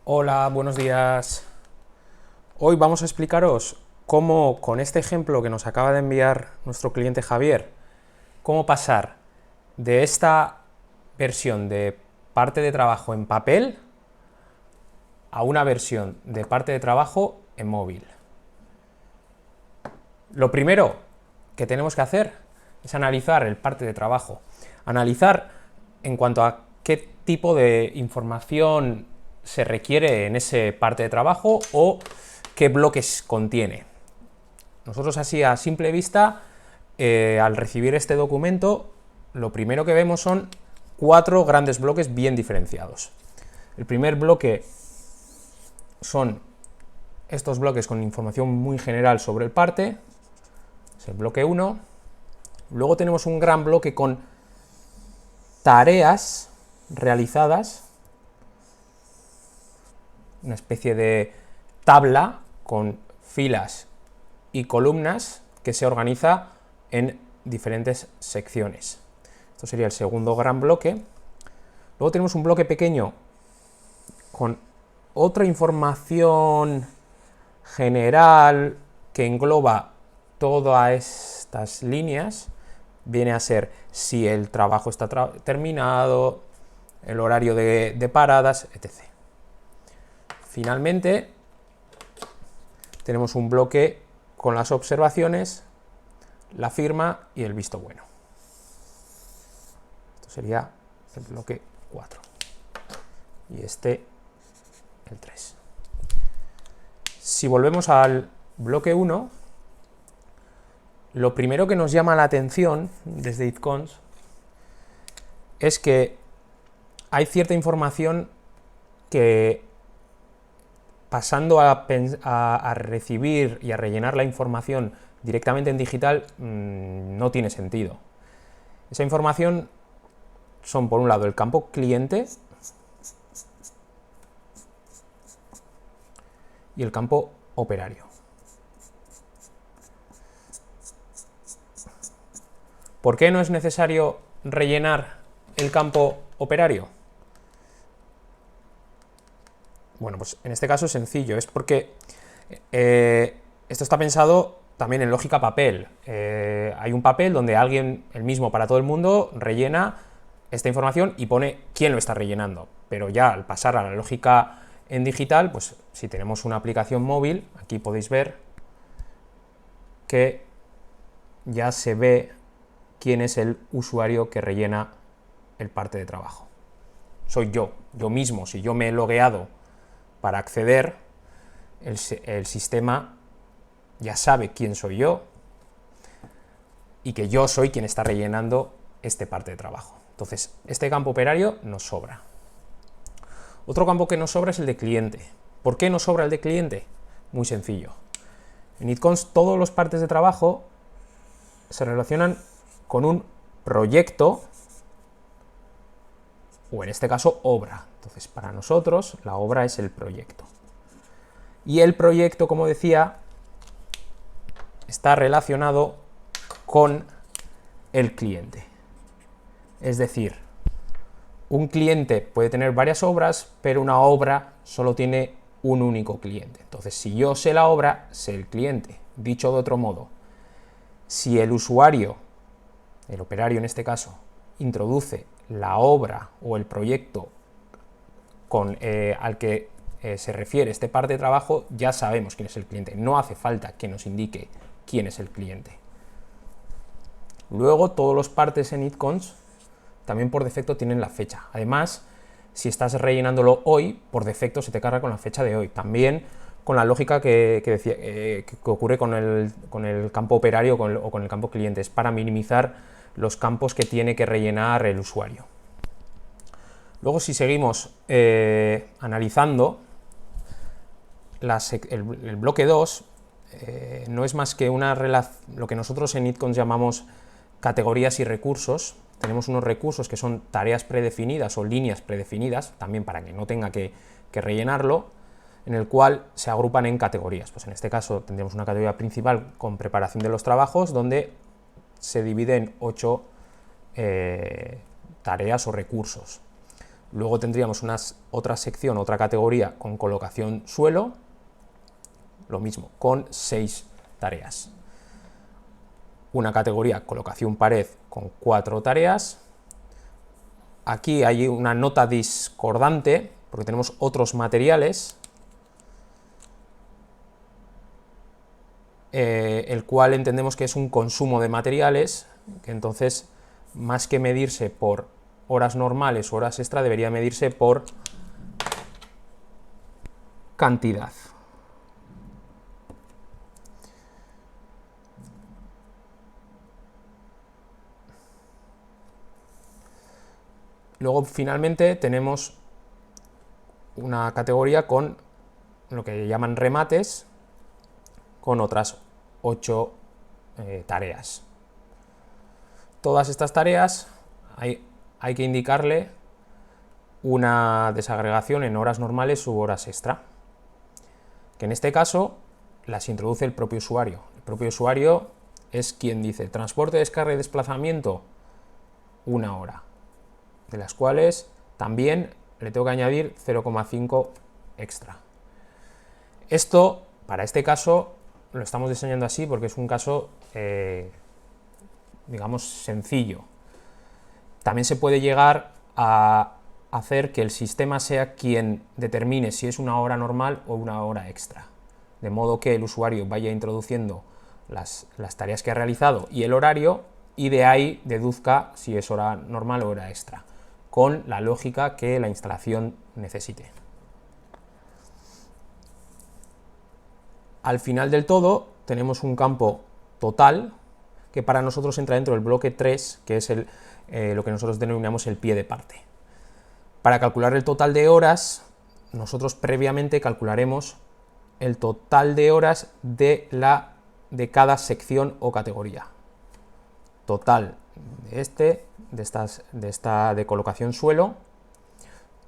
Hola, buenos días. Hoy vamos a explicaros cómo, con este ejemplo que nos acaba de enviar nuestro cliente Javier, cómo pasar de esta versión de parte de trabajo en papel a una versión de parte de trabajo en móvil. Lo primero que tenemos que hacer es analizar el parte de trabajo. Analizar en cuanto a qué tipo de información se requiere en ese parte de trabajo o qué bloques contiene. Nosotros así a simple vista, al recibir este documento, lo primero que vemos son 4 grandes bloques bien diferenciados. El primer bloque son estos bloques con información muy general sobre el parte, es el bloque 1. Luego tenemos un gran bloque con tareas realizadas, una especie de tabla con filas y columnas que se organiza en diferentes secciones. Esto sería el segundo gran bloque. Luego tenemos un bloque pequeño con otra información general que engloba todas estas líneas. Viene a ser si el trabajo está terminado, el horario de paradas, etc. Finalmente, tenemos un bloque con las observaciones, la firma y el visto bueno. Esto sería el bloque 4. Y este, el 3. Si volvemos al bloque 1, lo primero que nos llama la atención desde ITCONS es que hay cierta información que, pasando a recibir y a rellenar la información directamente en digital, no tiene sentido. Esa información son, por un lado, el campo cliente y el campo operario. ¿Por qué no es necesario rellenar el campo operario? Bueno, pues en este caso es sencillo, es porque esto está pensado también en lógica papel. Hay un papel donde alguien, el mismo para todo el mundo, rellena esta información y pone quién lo está rellenando. Pero ya al pasar a la lógica en digital, pues si tenemos una aplicación móvil, aquí podéis ver que ya se ve quién es el usuario que rellena el parte de trabajo. Soy yo mismo. Si yo me he logueado para acceder, el sistema ya sabe quién soy yo y que yo soy quien está rellenando este parte de trabajo. Entonces, este campo operario nos sobra. Otro campo que nos sobra es el de cliente. ¿Por qué nos sobra el de cliente? Muy sencillo. En ITCONS todos los partes de trabajo se relacionan con un proyecto, o en este caso obra. Entonces, para nosotros la obra es el proyecto. Y el proyecto, como decía, está relacionado con el cliente. Es decir, un cliente puede tener varias obras, pero una obra solo tiene un único cliente. Entonces, si yo sé la obra, sé el cliente. Dicho de otro modo, si el usuario, el operario en este caso, introduce la obra o el proyecto al que se refiere este parte de trabajo, ya sabemos quién es el cliente. No hace falta que nos indique quién es el cliente. Luego, todos los partes en ITCONS también por defecto tienen la fecha. Además, si estás rellenándolo hoy, por defecto se te carga con la fecha de hoy. También con la lógica que ocurre con el campo operario o con el campo cliente. Es para minimizar los campos que tiene que rellenar el usuario. Luego, si seguimos analizando, el bloque 2 no es más que lo que nosotros en ITCONS llamamos categorías y recursos. Tenemos unos recursos que son tareas predefinidas o líneas predefinidas, también para que no tenga que rellenarlo, en el cual se agrupan en categorías. Pues en este caso tendríamos una categoría principal con preparación de los trabajos, donde se divide en 8 tareas o recursos. Luego tendríamos otra sección, otra categoría con colocación suelo, lo mismo, con 6 tareas. Una categoría colocación pared con 4 tareas. Aquí hay una nota discordante, porque tenemos otros materiales, el cual entendemos que es un consumo de materiales, que entonces, más que medirse por horas normales o horas extra, debería medirse por cantidad. Luego, finalmente, tenemos una categoría con lo que llaman remates, con otras 8 tareas. Todas estas tareas hay que indicarle una desagregación en horas normales u horas extra, que en este caso las introduce el propio usuario. El propio usuario es quien dice transporte, descarga y desplazamiento, 1 hora, de las cuales también le tengo que añadir 0,5 extra. Esto, para este caso, lo estamos diseñando así porque es un caso, digamos, sencillo. También se puede llegar a hacer que el sistema sea quien determine si es 1 hora normal o 1 hora extra, de modo que el usuario vaya introduciendo las tareas que ha realizado y el horario, y de ahí deduzca si es hora normal o hora extra, con la lógica que la instalación necesite. Al final del todo tenemos un campo total, que para nosotros entra dentro del bloque 3, que es lo que nosotros denominamos el pie de parte. Para calcular el total de horas, nosotros previamente calcularemos el total de horas de cada sección o categoría. Total de esta de colocación suelo,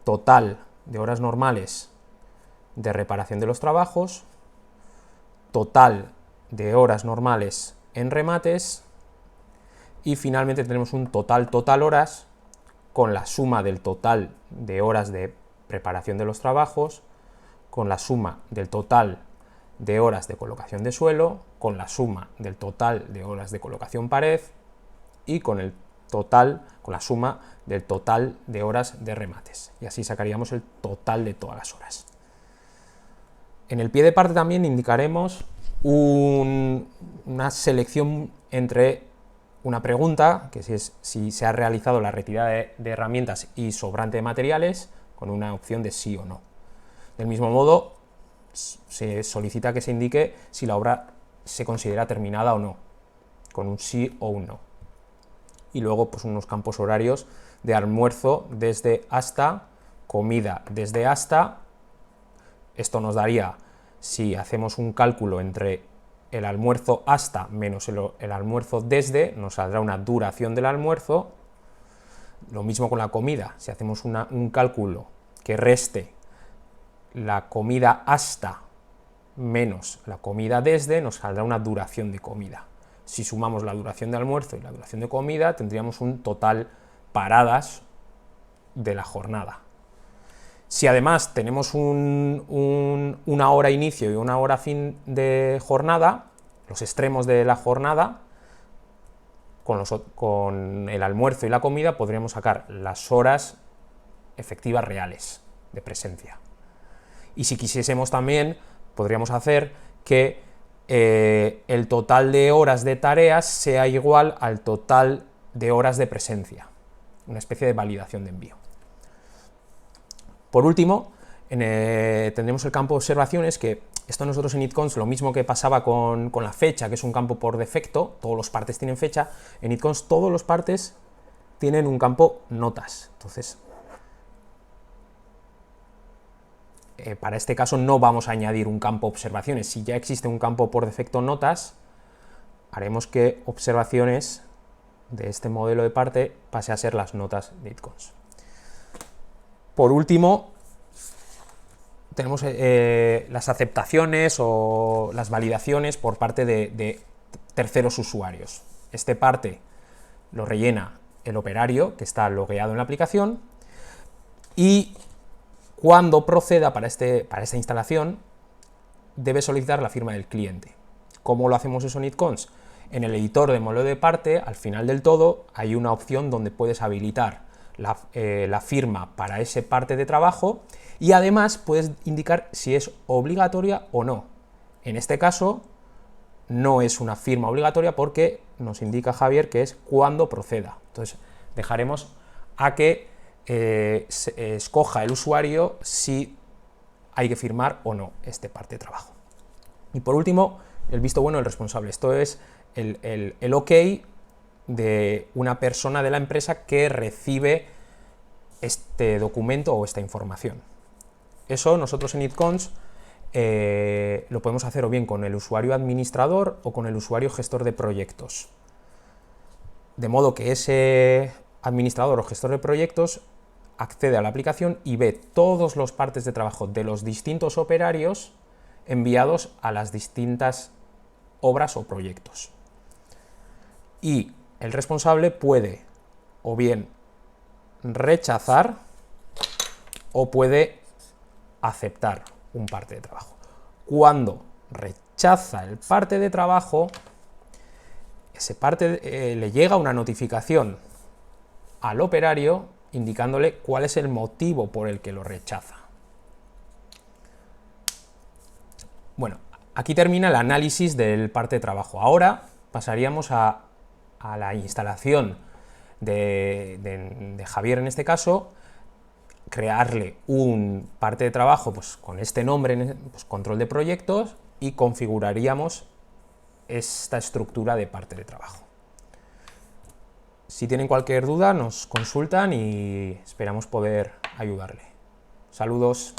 total de horas normales de reparación de los trabajos, total de horas normales en remates, y finalmente tenemos un total horas con la suma del total de horas de preparación de los trabajos, con la suma del total de horas de colocación de suelo, con la suma del total de horas de colocación pared y con la suma del total de horas de remates. Y así sacaríamos el total de todas las horas. En el pie de parte también indicaremos una selección entre una pregunta, que es si se ha realizado la retirada de herramientas y sobrante de materiales, con una opción de sí o no. Del mismo modo, se solicita que se indique si la obra se considera terminada o no, con un sí o un no. Y luego, pues, unos campos horarios de almuerzo desde hasta, comida desde hasta. Esto nos daría, si hacemos un cálculo entre el almuerzo hasta menos el almuerzo desde, nos saldrá una duración del almuerzo. Lo mismo con la comida, si hacemos un cálculo que reste la comida hasta menos la comida desde, nos saldrá una duración de comida. Si sumamos la duración de almuerzo y la duración de comida, tendríamos un total paradas de la jornada. Si además tenemos una hora inicio y una hora fin de jornada, los extremos de la jornada, con el almuerzo y la comida podríamos sacar las horas efectivas reales de presencia. Y si quisiésemos también, podríamos hacer que el total de horas de tareas sea igual al total de horas de presencia, una especie de validación de envío. Por último, tendremos el campo de observaciones, que esto nosotros en itcons, lo mismo que pasaba con la fecha, que es un campo por defecto, todos los partes tienen fecha, en itcons todos los partes tienen un campo notas. Entonces, para este caso no vamos a añadir un campo observaciones. Si ya existe un campo por defecto notas, haremos que observaciones de este modelo de parte pase a ser las notas de itcons. Por último, tenemos las aceptaciones o las validaciones por parte de terceros usuarios. Este parte lo rellena el operario que está logueado en la aplicación, y cuando proceda para esta instalación, debe solicitar la firma del cliente. ¿Cómo lo hacemos eso en ITCons? En el editor de modelo de parte, al final del todo, hay una opción donde puedes habilitar la firma para ese parte de trabajo y además puedes indicar si es obligatoria o no. En este caso, no es una firma obligatoria porque nos indica Javier que es cuando proceda. Entonces, dejaremos a que escoja el usuario si hay que firmar o no este parte de trabajo. Y por último, el visto bueno del responsable. Esto es el OK de una persona de la empresa que recibe este documento o esta información. Eso nosotros en ITCons lo podemos hacer o bien con el usuario administrador o con el usuario gestor de proyectos. De modo que ese administrador o gestor de proyectos accede a la aplicación y ve todos los partes de trabajo de los distintos operarios enviados a las distintas obras o proyectos. Y el responsable puede o bien rechazar o puede aceptar un parte de trabajo. Cuando rechaza el parte de trabajo, ese parte le llega una notificación al operario indicándole cuál es el motivo por el que lo rechaza. Bueno, aquí termina el análisis del parte de trabajo. Ahora pasaríamos a la instalación de Javier en este caso, crearle un parte de trabajo pues, con este nombre, pues, control de proyectos, y configuraríamos esta estructura de parte de trabajo. Si tienen cualquier duda nos consultan y esperamos poder ayudarle. Saludos.